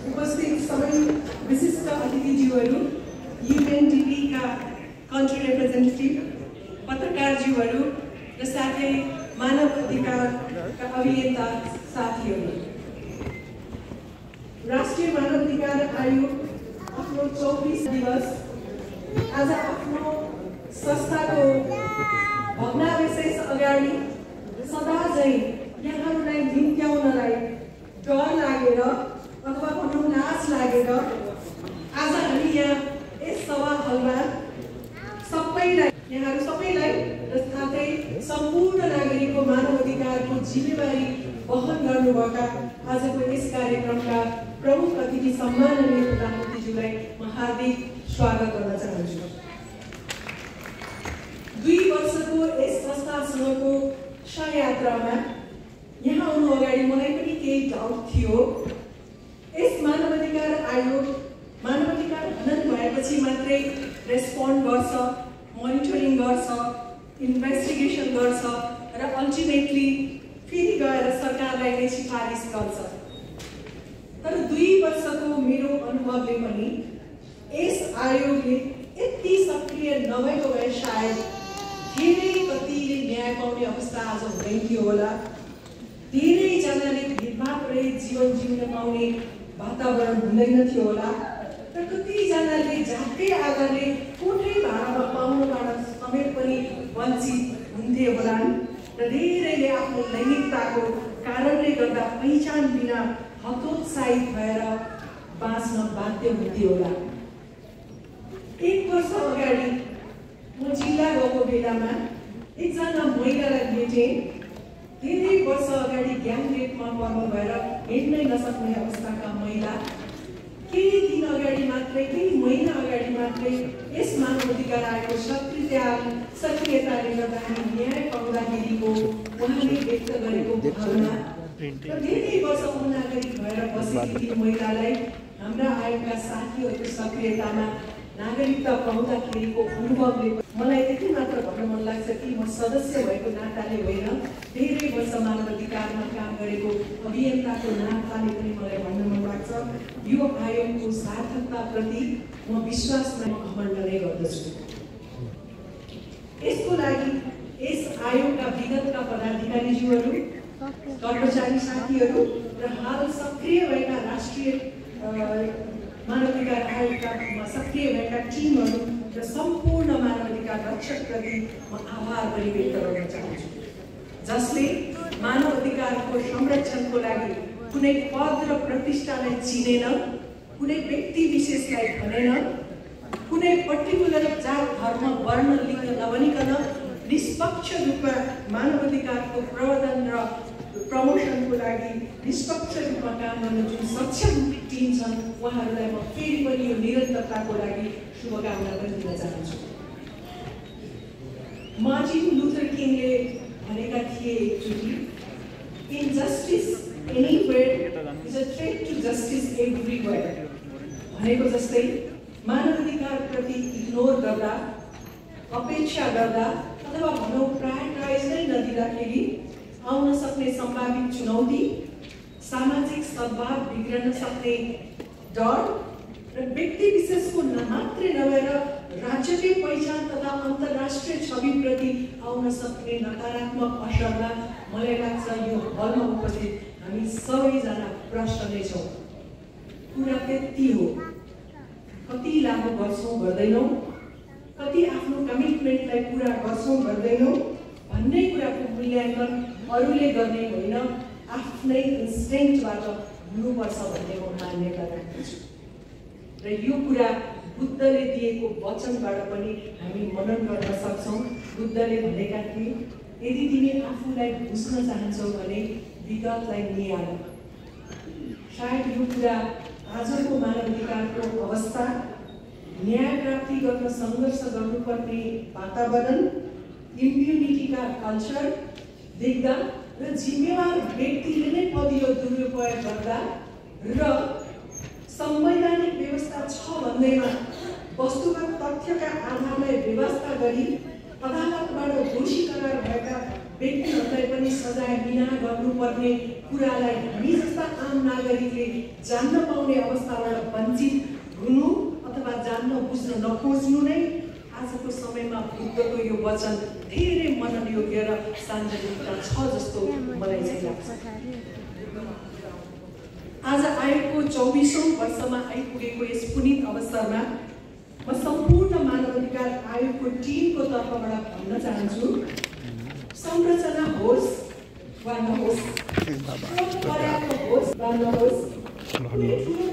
उपस्थित सबै विशिष्ट अतिथिज्यूहरू, UNDP का कन्ट्री रिप्रेजेन्टेटिभ, पत्रकारज्यूहरू र साथै मानव अधिकारका अभियन्ता साथीहरू, राष्ट्रिय मानव अधिकार आयोग आफ्नो 24 दिवस आज आफ्नो संस्थाको भग्नावशेष अगाडि सदा झै यहाँहरूलाई निम्त्याउनलाई डर लागेर अथवा भनौँ लाज लागेर आज हामी यहाँ यस सभा हलमा सबैलाई यहाँहरू सबैलाई र साथै सम्पूर्ण नागरिकको मानव अधिकारको जिम्मेवारी वहन गर्नुभएका आजको यस कार्यक्रमका प्रमुख अतिथि सम्माननीय प्रधानमन्त्रीज्यूलाई म हार्दिक स्वागत गर्न चाहन्छु। 2 वर्षको यस संस्थासँगको सहयात्रामा यहाँ आउनु अगाडि मलाई पनि केही डाउट थियो। यस मानव अधिकार आयोग मानव अधिकार हनन भएपछि मात्रै रेस्पोन्ड गर्छ, मोनिटरिङ गर्छ, इन्भेस्टिगेसन गर्छ र अल्टिमेटली फेरि गएर सरकारलाई नै सिफारिस गर्छ। तर 2 वर्षको मेरो अनुभवले पनि यस आयोगले यति सक्रिय नभएको भए सायद धेरै कतिले न्याय पाउने अवस्था आज हुँदैन थियो होला। धेरैजनाले भेदभाव रहित जीवन जिउन पाउने वातावरण हुँदैन थियो होला र कतिजनाले जातकै आधारले कोठै भाडामा पाउनबाट समेत पनि वञ्चित हुन्थे होला र धेरैले आफ्नो लैङ्गिकताको कारणले गर्दा पहिचान बिना हतोत्साहित भएर बाँच्न बाध्य हुन्थे होला। 1 वर्ष अगाडि म जिल्ला गएको बेलामा एकजना महिलालाई भेटेँ। धेरै वर्ष अगाडि ग्याङ रेपमा पर्नु भएर हिँड्नै नसक्ने अवस्थाका महिला केही दिन अगाडि मात्रै, केही महिना अगाडि मात्रै यस मानव अधिकार आयोगको सक्रियताले गर्दा हामी न्याय पाउँदाखेरिको उहाँले व्यक्त गरेको भावना र धेरै वर्ष नागरिक भएर बसेकी ती महिलालाई हाम्रा आयोगका साथीहरूको सक्रियतामा नागरिकता पाउँदाखेरिको अनुभवले मलाई यति मात्र भन्न मन लाग्छ कि म सदस्य भएको नाताले होइन, धेरै वर्ष मानव अधिकारमा काम गरेको अभियन्ताको नाताले पनि मलाई भन्न मन लाग्छ। यो आयोगको सार्थकताप्रति म विश्वासमा घमण्ड नै गर्दछु। यसको लागि यस आयोगका विगतका पदाधिकारीज्यूहरू, कर्मचारी साथीहरू र हाल सक्रिय भएका राष्ट्रिय मानव अधिकार आयोगका सक्रिय भएका टिमहरू र सम्पूर्ण मानव अधिकार रक्षकप्रति म आभार पनि व्यक्त गर्न चाहन्छु, जसले मानव अधिकारको संरक्षणको लागि कुनै पद र प्रतिष्ठालाई चिनेन, कुनै व्यक्ति विशेषलाई भनेन, कुनै पर्टिकुलर जात, धर्म, वर्ण, लिङ्ग नभनिकन निष्पक्ष रूपमा मानव अधिकारको प्रवर्धन र प्रमोसनको लागि निष्पक्ष रूपमा काम गर्न जुन सक्षम टिम छन् उहाँहरूलाई म फेरि पनि यो निरन्तरताको लागि शुभकामना पनि दिन चाहन्छु। मार्टिन लुथर किङले भनेका थिए एकचोटि, injustice anywhere is a threat to justice everywhere भनेको जस्तै मानव अधिकारप्रति इग्नोर गर्दा, अपेक्षा गर्दा अथवा भनौँ प्रायोरिटाइज नै नदिँदाखेरि आउन सक्ने सम्भावित चुनौती, सामाजिक सद्भाव बिग्रन सक्ने डर र व्यक्ति विशेषको मात्रै नभएर राज्यकै पहिचान तथा अन्तर्राष्ट्रिय छविप्रति आउन सक्ने नकारात्मक असरमा मलाई लाग्छ यो हलमा उपस्थित हामी सबैजना प्रश्न नै छौँ। कुरा त्यति हो, कति लागू गर्छौँ गर्दैनौँ, कति आफ्नो कमिटमेन्टलाई पुरा गर्छौँ गर्दैनौँ भन्ने कुराको मूल्याङ्कन अरूले गर्ने होइन, आफ्नै इन्स्टिङ्क्टबाट हुनुपर्छ भन्ने म मान्यता राख्दछु। र यो कुरा बुद्धले दिएको वचनबाट पनि हामी मनन गर्न सक्छौँ। बुद्धले भनेका थिए, यदि तिमी आफूलाई बुझ्न चाहन्छौ भने विगतलाई निहाल। सायद यो कुरा आजको मानव अधिकारको अवस्था, न्याय प्राप्ति गर्न सङ्घर्ष गर्नुपर्ने वातावरण, इम्प्युनिटीका कल्चर देख्दा र जिम्मेवार व्यक्तिले नै पदिलो दुरुपयोग गर्दा र संवैधानिक व्यवस्था छ भन्दैमा वस्तुगत तथ्यका आधारलाई व्यवस्था गरी अदालतबाट दोषी करार भएका व्यक्तिहरूलाई पनि सजाय बिना गर्नुपर्ने कुरालाई हामी जस्ता आम नागरिकले जान्न पाउने अवस्थाबाट वञ्चित हुनु अथवा जान्न बुझ्न नखोज्नु नै आजको समयमा बुद्धको यो वचन धेरै मनन योग्य र सान्दर्भिकता छ जस्तो मलाई चाहिँ लाग्छ। आज आएको 24औं वर्षमा आइपुगेको यस पुनित अवसरमा म सम्पूर्ण मानवाधिकार आयोगको टिमको तर्फबाट भन्न चाहन्छु, संरचना होस् वा नहोस्, पर्याप्त होस् वा नहोस्, कुनै ठुलो